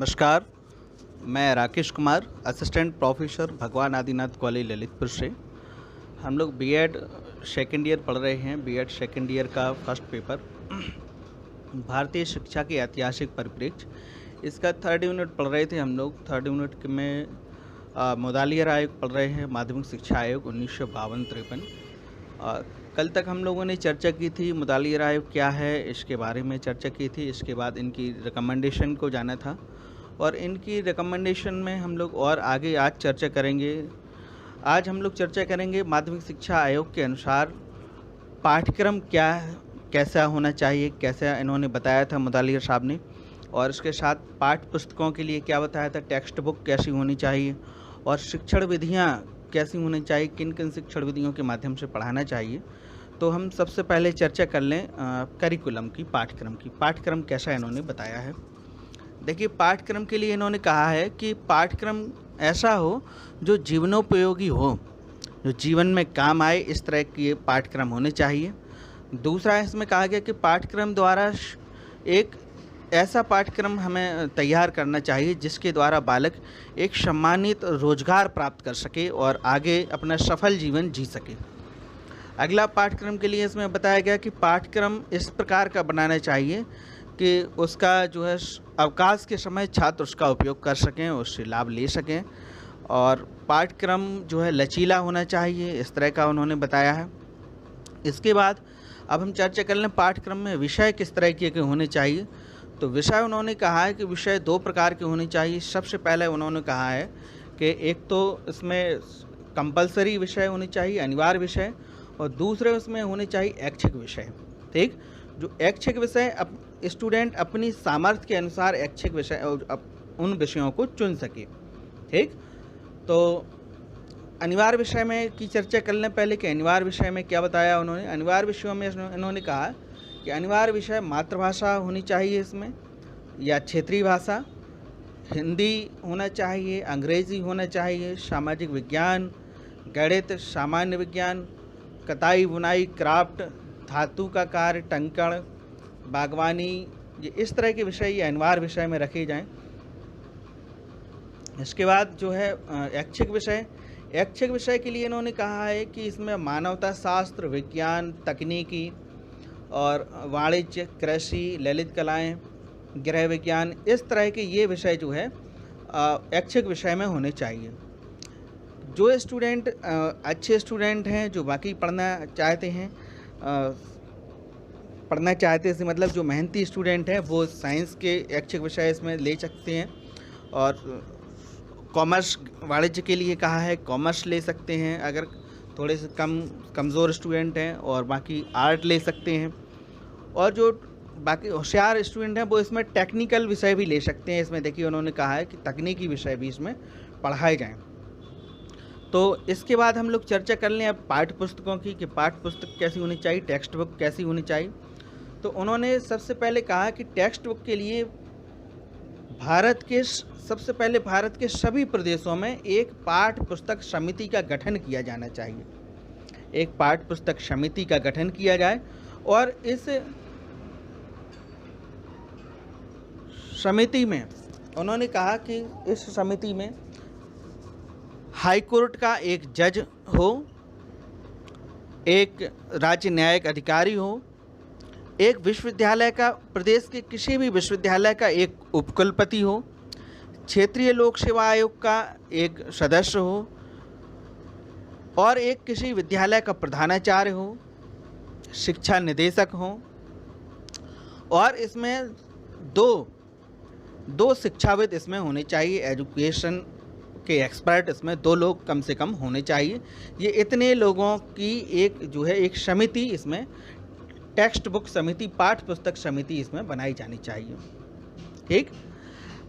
नमस्कार। मैं Rakesh Kumar, assistant professor भगवान आदिनाथ कॉलेज ललितपुर से। हम लोग बीएड सेकेंड ईयर पढ़ रहे हैं। बीएड सेकेंड ईयर का फर्स्ट पेपर भारतीय शिक्षा के ऐतिहासिक परिप्रेक्ष्य, इसका थर्ड यूनिट पढ़ रहे थे हम लोग। थर्ड यूनिट में मुदालियर आयोग पढ़ रहे हैं, माध्यमिक शिक्षा आयोग 1952-53। कल तक हम लोगों ने चर्चा की थी मुदालियर आयोग क्या है, इसके बारे में चर्चा की थी। इसके बाद इनकी रिकमेंडेशन को जाना था और इनकी रिकमेंडेशन में हम लोग और आगे आज चर्चा करेंगे। आज हम लोग चर्चा करेंगे माध्यमिक शिक्षा आयोग के अनुसार पाठ्यक्रम क्या है, कैसा होना चाहिए, कैसा इन्होंने बताया था मुदालियर साहब ने, और इसके साथ पाठ्य पुस्तकों के लिए क्या बताया था, टेक्स्ट बुक कैसी होनी चाहिए और शिक्षण विधियाँ कैसी होनी चाहिए, किन किन शिक्षण विधियों के माध्यम से पढ़ाना चाहिए। तो हम सबसे पहले चर्चा कर लें करिकुलम की, पाठ्यक्रम की। पाठ्यक्रम कैसा इन्होंने बताया है। देखिए, पाठ्यक्रम के लिए इन्होंने कहा है कि पाठ्यक्रम ऐसा हो जो जीवनोपयोगी हो, जो जीवन में काम आए, इस तरह के पाठ्यक्रम होने चाहिए। दूसरा, इसमें कहा गया कि पाठ्यक्रम द्वारा एक ऐसा पाठ्यक्रम हमें तैयार करना चाहिए जिसके द्वारा बालक एक सम्मानित रोजगार प्राप्त कर सके और आगे अपना सफल जीवन जी सके। अगला पाठ्यक्रम के लिए इसमें बताया गया कि पाठ्यक्रम इस प्रकार का बनाना चाहिए कि उसका जो है अवकाश के समय छात्र उसका उपयोग कर सकें, उससे लाभ ले सकें, और पाठ्यक्रम जो है लचीला होना चाहिए, इस तरह का उन्होंने बताया है। इसके बाद अब हम चर्चा कर लें पाठ्यक्रम में विषय किस तरह के होने चाहिए। तो विषय उन्होंने कहा है कि विषय दो प्रकार के होने चाहिए। सबसे पहले उन्होंने कहा है कि एक तो इसमें कंपलसरी विषय होने चाहिए, अनिवार्य विषय, और दूसरे उसमें होने चाहिए ऐच्छिक विषय। ठीक, जो ऐच्छिक विषय स्टूडेंट अपनी सामर्थ्य के अनुसार ऐच्छिक विषय उन विषयों को चुन सके। ठीक, तो अनिवार्य विषय में की चर्चा कर लें पहले कि अनिवार्य विषय में क्या बताया उन्होंने। अनिवार्य विषयों में इन्होंने कहा कि अनिवार्य विषय मातृभाषा होनी चाहिए इसमें, या क्षेत्रीय भाषा, हिंदी होना चाहिए, अंग्रेज़ी होना चाहिए, सामाजिक विज्ञान, गणित, सामान्य विज्ञान, कताई बुनाई, क्राफ्ट, धातु का कार्य, टंकण, बागवानी, ये इस तरह के विषय ये अनिवार्य विषय में रखे जाएं। इसके बाद जो है ऐच्छिक विषय। ऐच्छिक विषय के लिए इन्होंने कहा है कि इसमें मानवता शास्त्र, विज्ञान, तकनीकी और वाणिज्य, कृषि, ललित कलाएं, गृह विज्ञान, इस तरह के ये विषय जो है ऐच्छिक विषय में होने चाहिए। जो स्टूडेंट अच्छे स्टूडेंट हैं, जो बाकी पढ़ना चाहते हैं, से मतलब जो मेहनती स्टूडेंट हैं, वो साइंस के ऐच्छिक विषय इसमें ले सकते हैं, और कॉमर्स, वाणिज्य के लिए कहा है कॉमर्स ले सकते हैं अगर थोड़े से कमज़ोर स्टूडेंट हैं, और बाकी आर्ट ले सकते हैं, और जो बाकी होशियार स्टूडेंट हैं वो इसमें टेक्निकल विषय भी ले सकते हैं। इसमें देखिए उन्होंने कहा है कि तकनीकी विषय भी इसमें पढ़ाए जाएं। तो इसके बाद हम लोग चर्चा कर लें अब पाठ्य पुस्तकों की, कि पाठ्य पुस्तक कैसी होनी चाहिए, टेक्स्ट बुक कैसी होनी चाहिए। तो उन्होंने सबसे पहले कहा कि टेक्स्ट बुक के लिए भारत के सभी प्रदेशों में एक पाठ्य पुस्तक समिति का गठन किया जाना चाहिए। एक पाठ्य पुस्तक समिति का गठन किया जाए, और इस समिति में उन्होंने कहा कि इस समिति में हाई कोर्ट का एक जज हो, एक राज्य न्यायिक अधिकारी हो, एक विश्वविद्यालय का, प्रदेश के किसी भी विश्वविद्यालय का एक उपकुलपति हो, क्षेत्रीय लोक सेवा आयोग का एक सदस्य हो, और एक किसी विद्यालय का प्रधानाचार्य हो, शिक्षा निदेशक हो, और इसमें दो शिक्षाविद इसमें होने चाहिए, एजुकेशन के एक्सपर्ट इसमें 2 लोग कम से कम होने चाहिए। ये इतने लोगों की एक जो है एक समिति, इसमें टेक्स्ट बुक समिति, पाठ्य पुस्तक समिति इसमें बनाई जानी चाहिए। ठीक,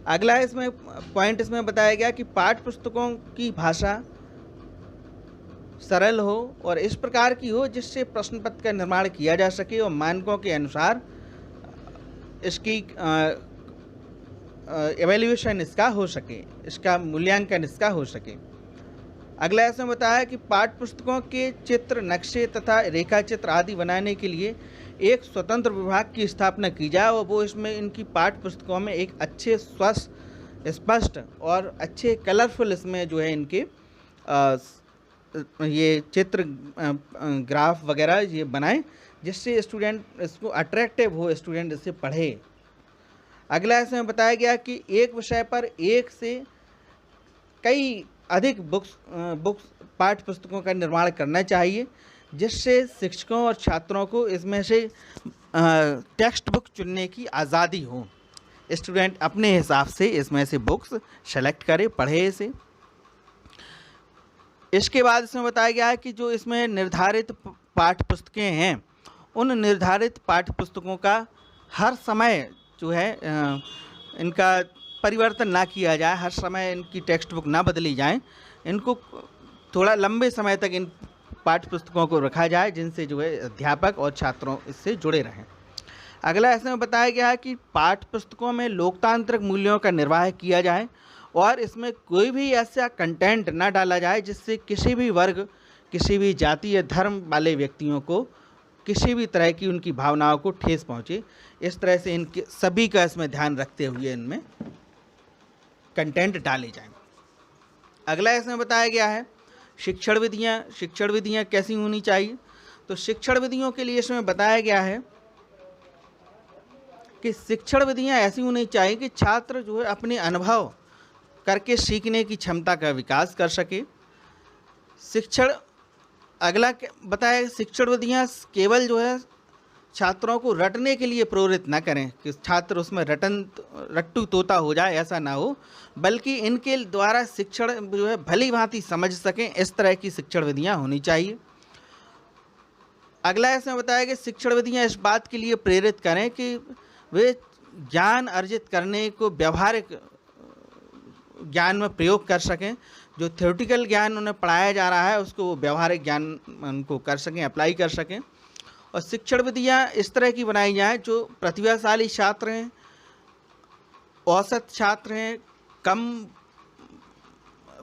अगला इसमें पॉइंट इसमें बताया गया कि पाठ्य पुस्तकों की भाषा सरल हो और इस प्रकार की हो जिससे प्रश्न पत्र का निर्माण किया जा सके और मानकों के अनुसार इसकी एवेल्यूएशन इसका हो सके, इसका मूल्यांकन इसका हो सके। अगला इसमें बताया कि पाठ्य पुस्तकों के चित्र, नक्शे तथा रेखा चित्र आदि बनाने के लिए एक स्वतंत्र विभाग की स्थापना की जाए और वो इसमें इनकी पाठ्य पुस्तकों में एक अच्छे स्वस्थ स्पष्ट और अच्छे कलरफुल इसमें जो है इनके ये चित्र ग्राफ वगैरह ये बनाएं, जिससे स्टूडेंट इसको अट्रैक्टिव हो, स्टूडेंट इसे पढ़े। अगला इसमें बताया गया कि एक विषय पर एक से कई अधिक बुक्स पाठ्य पुस्तकों का निर्माण करना चाहिए, जिससे शिक्षकों और छात्रों को इसमें से टेक्स्ट बुक चुनने की आज़ादी हो। स्टूडेंट अपने हिसाब से इसमें से बुक्स सेलेक्ट करे, पढ़े इसे। इसके बाद इसमें बताया गया है कि जो इसमें निर्धारित पाठ्य पुस्तकें हैं, उन निर्धारित पाठ्य पुस्तकों का हर समय जो है इनका परिवर्तन ना किया जाए, हर समय इनकी टेक्स्ट बुक ना बदली जाए, इनको थोड़ा लंबे समय तक इन पाठ्य पुस्तकों को रखा जाए, जिनसे जो है अध्यापक और छात्रों इससे जुड़े रहें। अगला इसमें बताया गया है कि पाठ्य पुस्तकों में लोकतांत्रिक मूल्यों का निर्वाह किया जाए और इसमें कोई भी ऐसा कंटेंट ना डाला जाए जिससे किसी भी वर्ग, किसी भी जाति या धर्म वाले व्यक्तियों को किसी भी तरह की उनकी भावनाओं को ठेस पहुंचे। इस तरह से इनके सभी का इसमें ध्यान रखते हुए इनमें कंटेंट डाले जाएं। अगला इसमें बताया गया है शिक्षण विधियाँ कैसी होनी चाहिए। तो शिक्षण विधियों के लिए इसमें बताया गया है कि शिक्षण विधियाँ ऐसी होनी चाहिए कि छात्र जो है अपने अनुभव करके सीखने की क्षमता का विकास कर सके। अगला बताया शिक्षण विधियाँ केवल जो है छात्रों को रटने के लिए प्रेरित ना करें कि छात्र उसमें रट्टू तोता हो जाए, ऐसा ना हो, बल्कि इनके द्वारा शिक्षण जो है भली भांति समझ सकें, इस तरह की शिक्षण विधियाँ होनी चाहिए। अगला इसमें बताया कि शिक्षण विधियाँ इस बात के लिए प्रेरित करें कि वे ज्ञान अर्जित करने को व्यावहारिक ज्ञान में प्रयोग कर सकें। जो थ्योरेटिकल ज्ञान उन्हें पढ़ाया जा रहा है उसको वो व्यावहारिक ज्ञान उनको कर सकें, अप्लाई कर सकें। और शिक्षण विधियाँ इस तरह की बनाई जाएं जो प्रतिभाशाली छात्र हैं, औसत छात्र हैं, कम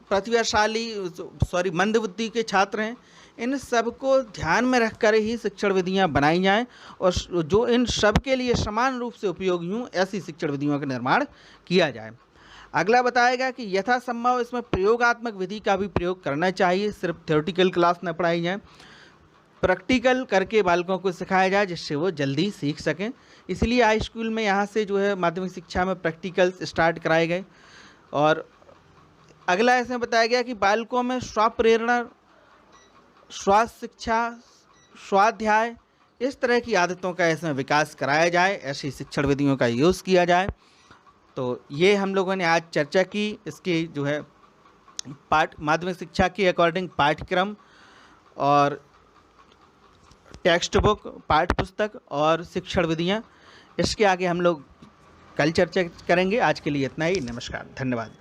प्रतिभाशाली मंदबुद्धि के छात्र हैं, इन सब को ध्यान में रखकर ही शिक्षण विधियाँ बनाई जाएं और जो इन सब के लिए समान रूप से उपयोगी हों, ऐसी शिक्षण विधियों का निर्माण किया जाए। अगला बताएगा कि यथासंभव इसमें प्रयोगात्मक विधि का भी प्रयोग करना चाहिए, सिर्फ थ्योरेटिकल क्लास न पढ़ाई जाए, प्रैक्टिकल करके बालकों को सिखाया जाए जिससे वो जल्दी सीख सकें। इसलिए हाई स्कूल में यहाँ से जो है माध्यमिक शिक्षा में प्रैक्टिकल्स स्टार्ट कराए गए। और अगला इसमें बताया गया कि बालकों में स्वप्रेरणा, स्वास्थ्य शिक्षा, स्वाध्याय, इस तरह की आदतों का इसमें विकास कराया जाए, ऐसी शिक्षण विधियों का यूज़ किया जाए। तो ये हम लोगों ने आज चर्चा की। इसकी जो है माध्यमिक शिक्षा के अकॉर्डिंग पाठ्यक्रम और टेक्स्ट बुक, पाठ्य पुस्तक और शिक्षण विधियाँ, इसके आगे हम लोग कल चर्चा करेंगे। आज के लिए इतना ही। नमस्कार, धन्यवाद।